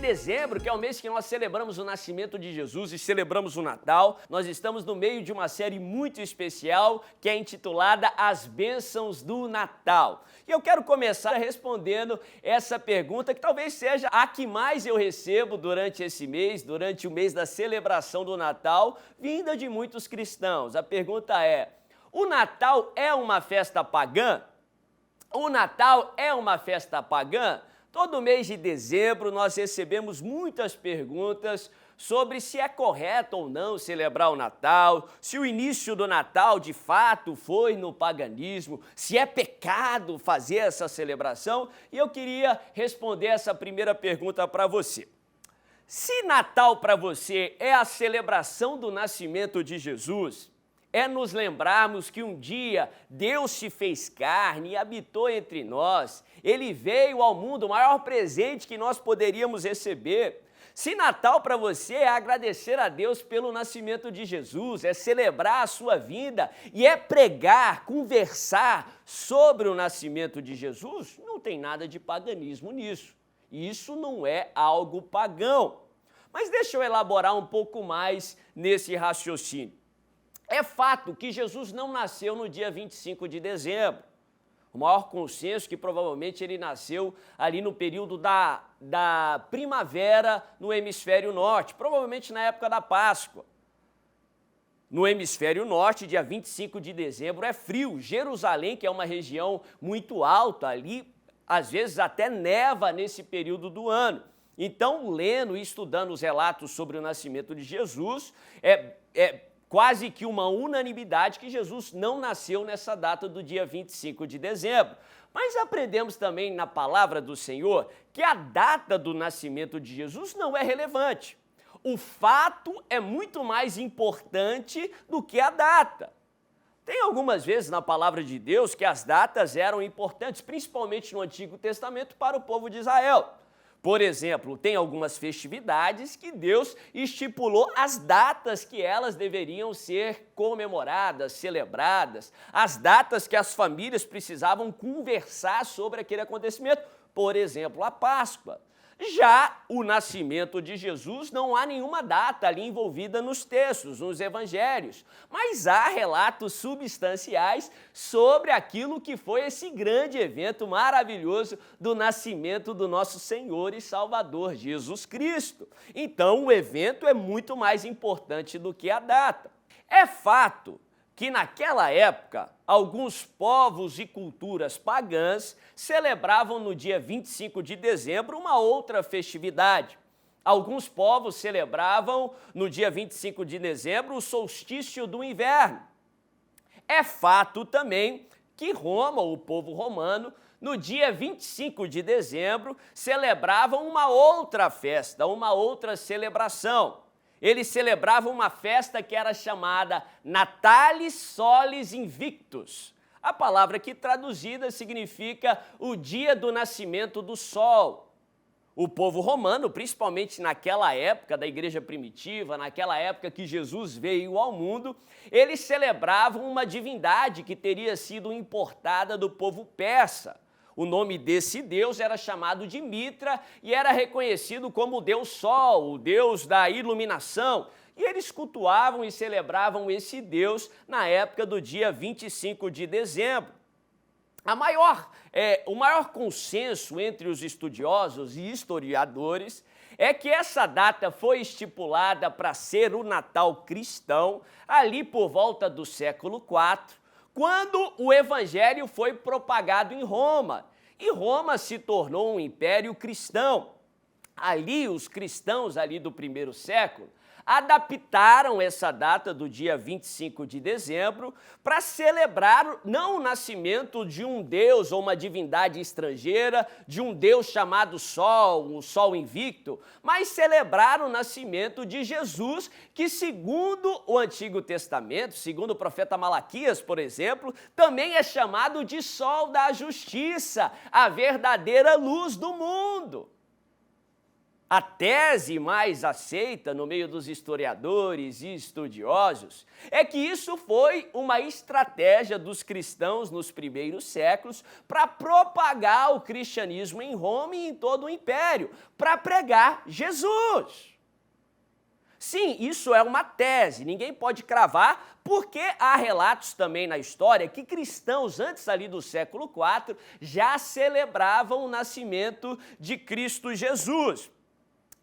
dezembro, que é o mês que nós celebramos o nascimento de Jesus e celebramos o Natal, nós estamos no meio de uma série muito especial que é intitulada As Bênçãos do Natal. E eu quero começar respondendo essa pergunta que talvez seja a que mais eu recebo durante esse mês, durante o mês da celebração do Natal, vinda de muitos cristãos. A pergunta é: o Natal é uma festa pagã? O Natal é uma festa pagã? Todo mês de dezembro nós recebemos muitas perguntas sobre se é correto ou não celebrar o Natal, se o início do Natal de fato foi no paganismo, se é pecado fazer essa celebração, e eu queria responder essa primeira pergunta para você. Se Natal para você é a celebração do nascimento de Jesus, é nos lembrarmos que um dia Deus se fez carne e habitou entre nós. Ele veio ao mundo, o maior presente que nós poderíamos receber. Se Natal para você é agradecer a Deus pelo nascimento de Jesus, é celebrar a sua vinda e é pregar, conversar sobre o nascimento de Jesus, não tem nada de paganismo nisso. Isso não é algo pagão. Mas deixa eu elaborar um pouco mais nesse raciocínio. É fato que Jesus não nasceu no dia 25 de dezembro. O maior consenso é que provavelmente ele nasceu ali no período da primavera no hemisfério norte, provavelmente na época da Páscoa. No hemisfério norte, dia 25 de dezembro é frio. Jerusalém, que é uma região muito alta ali, às vezes até neva nesse período do ano. Então, lendo e estudando os relatos sobre o nascimento de Jesus, quase que uma unanimidade que Jesus não nasceu nessa data do dia 25 de dezembro. Mas aprendemos também na palavra do Senhor que a data do nascimento de Jesus não é relevante. O fato é muito mais importante do que a data. Tem algumas vezes na palavra de Deus que as datas eram importantes, principalmente no Antigo Testamento, para o povo de Israel. Por exemplo, tem algumas festividades que Deus estipulou as datas que elas deveriam ser comemoradas, celebradas, as datas que as famílias precisavam conversar sobre aquele acontecimento. Por exemplo, a Páscoa. Já o nascimento de Jesus, não há nenhuma data ali envolvida nos textos, nos evangelhos, mas há relatos substanciais sobre aquilo que foi esse grande evento maravilhoso do nascimento do nosso Senhor e Salvador, Jesus Cristo. Então, o evento é muito mais importante do que a data. É fato que naquela época, alguns povos e culturas pagãs celebravam no dia 25 de dezembro uma outra festividade. Alguns povos celebravam no dia 25 de dezembro o solstício do inverno. É fato também que Roma, o povo romano, no dia 25 de dezembro, celebravam uma outra festa, uma outra celebração. Eles celebravam uma festa que era chamada Natalis Solis Invictus. A palavra aqui traduzida significa o dia do nascimento do sol. O povo romano, principalmente naquela época da igreja primitiva, naquela época que Jesus veio ao mundo, eles celebravam uma divindade que teria sido importada do povo persa. O nome desse deus era chamado de Mitra e era reconhecido como o deus Sol, o deus da iluminação. E eles cultuavam e celebravam esse deus na época do dia 25 de dezembro. O maior consenso entre os estudiosos e historiadores é que essa data foi estipulada para ser o Natal cristão ali por volta do século IV, quando o evangelho foi propagado em Roma, e Roma se tornou um império cristão. Ali, os cristãos ali do primeiro século adaptaram essa data do dia 25 de dezembro para celebrar não o nascimento de um deus ou uma divindade estrangeira, de um deus chamado Sol, o Sol Invicto, mas celebrar o nascimento de Jesus, que segundo o Antigo Testamento, segundo o profeta Malaquias, por exemplo, também é chamado de Sol da Justiça, a verdadeira luz do mundo. A tese mais aceita no meio dos historiadores e estudiosos é que isso foi uma estratégia dos cristãos nos primeiros séculos para propagar o cristianismo em Roma e em todo o império, para pregar Jesus. Sim, isso é uma tese, ninguém pode cravar, porque há relatos também na história que cristãos antes ali do século IV já celebravam o nascimento de Cristo Jesus.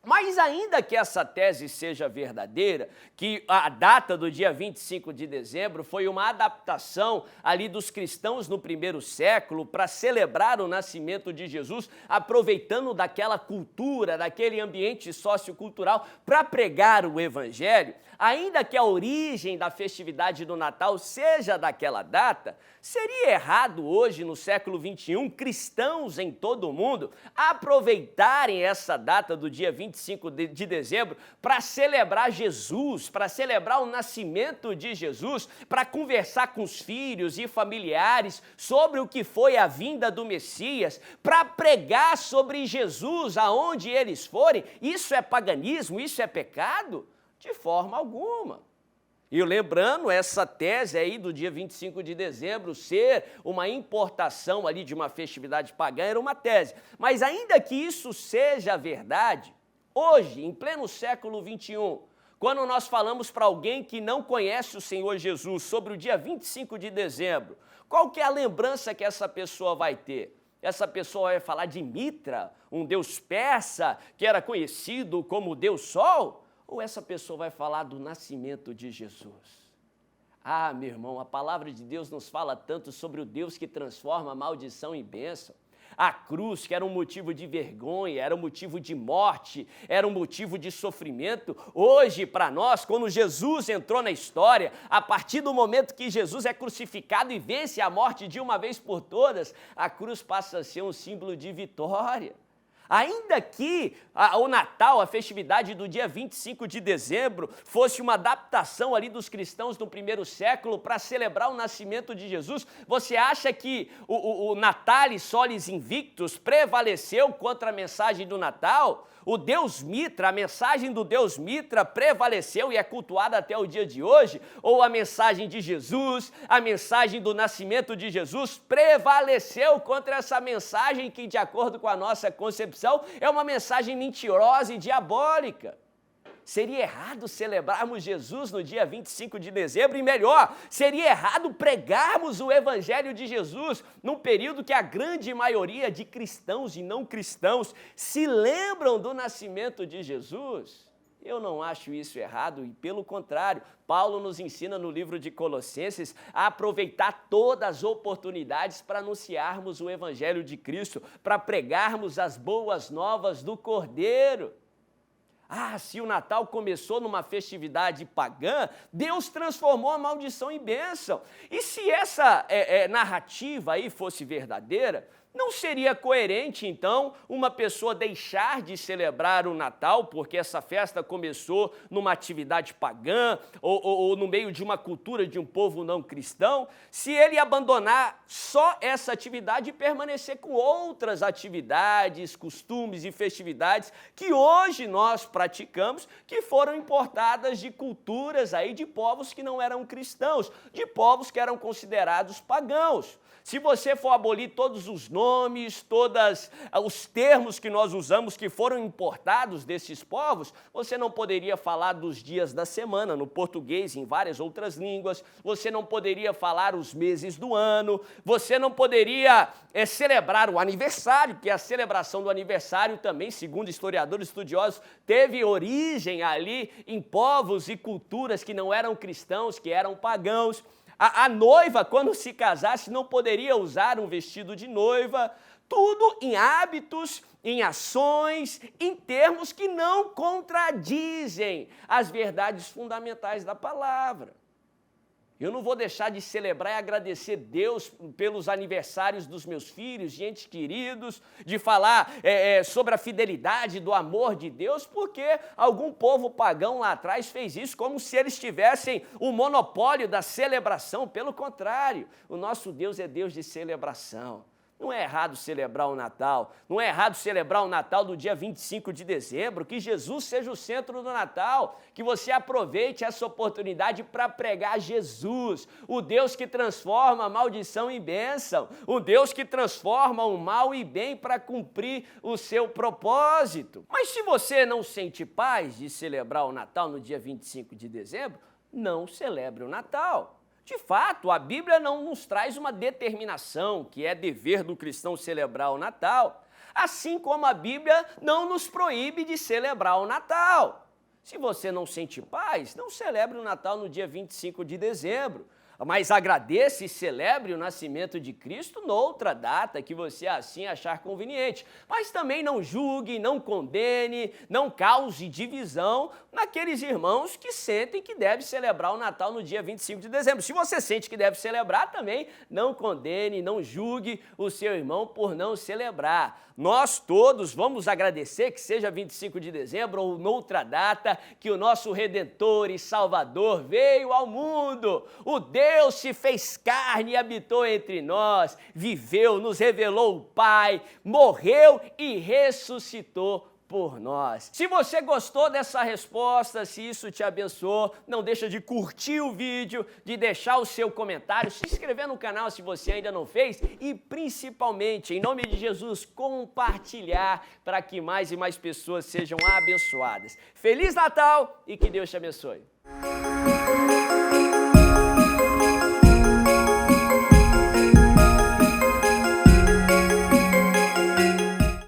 Mas ainda que essa tese seja verdadeira, que a data do dia 25 de dezembro foi uma adaptação ali dos cristãos no primeiro século para celebrar o nascimento de Jesus, aproveitando daquela cultura, daquele ambiente sociocultural para pregar o evangelho, ainda que a origem da festividade do Natal seja daquela data, seria errado hoje, no século XXI, cristãos em todo o mundo aproveitarem essa data do dia 25 de dezembro para celebrar Jesus, para celebrar o nascimento de Jesus, para conversar com os filhos e familiares sobre o que foi a vinda do Messias, para pregar sobre Jesus aonde eles forem? Isso é paganismo? Isso é pecado? De forma alguma. E lembrando, essa tese aí do dia 25 de dezembro ser uma importação ali de uma festividade pagã era uma tese. Mas ainda que isso seja verdade, hoje, em pleno século XXI, quando nós falamos para alguém que não conhece o Senhor Jesus sobre o dia 25 de dezembro, qual que é a lembrança que essa pessoa vai ter? Essa pessoa vai falar de Mitra, um deus persa que era conhecido como Deus Sol? Ou essa pessoa vai falar do nascimento de Jesus? Ah, meu irmão, a palavra de Deus nos fala tanto sobre o Deus que transforma a maldição em bênção. A cruz, que era um motivo de vergonha, era um motivo de morte, era um motivo de sofrimento. Hoje, para nós, quando Jesus entrou na história, a partir do momento que Jesus é crucificado e vence a morte de uma vez por todas, a cruz passa a ser um símbolo de vitória. Ainda que o Natal, a festividade do dia 25 de dezembro, fosse uma adaptação ali dos cristãos no primeiro século para celebrar o nascimento de Jesus, você acha que o Natalis Solis Invictus prevaleceu contra a mensagem do Natal? O Deus Mitra, a mensagem do Deus Mitra prevaleceu e é cultuada até o dia de hoje? Ou a mensagem de Jesus, a mensagem do nascimento de Jesus prevaleceu contra essa mensagem que, de acordo com a nossa concepção, é uma mensagem mentirosa e diabólica? Seria errado celebrarmos Jesus no dia 25 de dezembro e, melhor, seria errado pregarmos o Evangelho de Jesus num período que a grande maioria de cristãos e não cristãos se lembram do nascimento de Jesus? Eu não acho isso errado e, pelo contrário, Paulo nos ensina no livro de Colossenses a aproveitar todas as oportunidades para anunciarmos o Evangelho de Cristo, para pregarmos as boas novas do Cordeiro. Ah, se o Natal começou numa festividade pagã, Deus transformou a maldição em bênção. E se essa narrativa aí fosse verdadeira, não seria coerente, então, uma pessoa deixar de celebrar o Natal, porque essa festa começou numa atividade pagã ou no meio de uma cultura de um povo não cristão, se ele abandonar só essa atividade e permanecer com outras atividades, costumes e festividades que hoje nós praticamos, que foram importadas de culturas aí de povos que não eram cristãos, de povos que eram considerados pagãos. Se você for abolir todos os nomes, todos os termos que nós usamos que foram importados desses povos, você não poderia falar dos dias da semana no português e em várias outras línguas, você não poderia falar os meses do ano, você não poderia celebrar o aniversário, porque a celebração do aniversário também, segundo historiadores estudiosos, teve origem ali em povos e culturas que não eram cristãos, que eram pagãos. A noiva, quando se casasse, não poderia usar um vestido de noiva, tudo em hábitos, em ações, em termos que não contradizem as verdades fundamentais da palavra. Eu não vou deixar de celebrar e agradecer Deus pelos aniversários dos meus filhos, de entes queridos, de falar sobre a fidelidade do amor de Deus, porque algum povo pagão lá atrás fez isso como se eles tivessem o monopólio da celebração. Pelo contrário, o nosso Deus é Deus de celebração. Não é errado celebrar o Natal, não é errado celebrar o Natal do dia 25 de dezembro, que Jesus seja o centro do Natal, que você aproveite essa oportunidade para pregar Jesus, o Deus que transforma a maldição em bênção, o Deus que transforma o mal em bem para cumprir o seu propósito. Mas se você não sente paz de celebrar o Natal no dia 25 de dezembro, não celebre o Natal. De fato, a Bíblia não nos traz uma determinação que é dever do cristão celebrar o Natal, assim como a Bíblia não nos proíbe de celebrar o Natal. Se você não sente paz, não celebre o Natal no dia 25 de dezembro, mas agradeça e celebre o nascimento de Cristo noutra data que você assim achar conveniente. Mas também não julgue, não condene, não cause divisão naqueles irmãos que sentem que deve celebrar o Natal no dia 25 de dezembro. Se você sente que deve celebrar, também não condene, não julgue o seu irmão por não celebrar. Nós todos vamos agradecer que seja 25 de dezembro ou noutra data que o nosso Redentor e Salvador veio ao mundo. O Deus se fez carne e habitou entre nós, viveu, nos revelou o Pai, morreu e ressuscitou por nós. Se você gostou dessa resposta, se isso te abençoou, não deixa de curtir o vídeo, de deixar o seu comentário, se inscrever no canal se você ainda não fez e principalmente, em nome de Jesus, compartilhar para que mais e mais pessoas sejam abençoadas. Feliz Natal e que Deus te abençoe.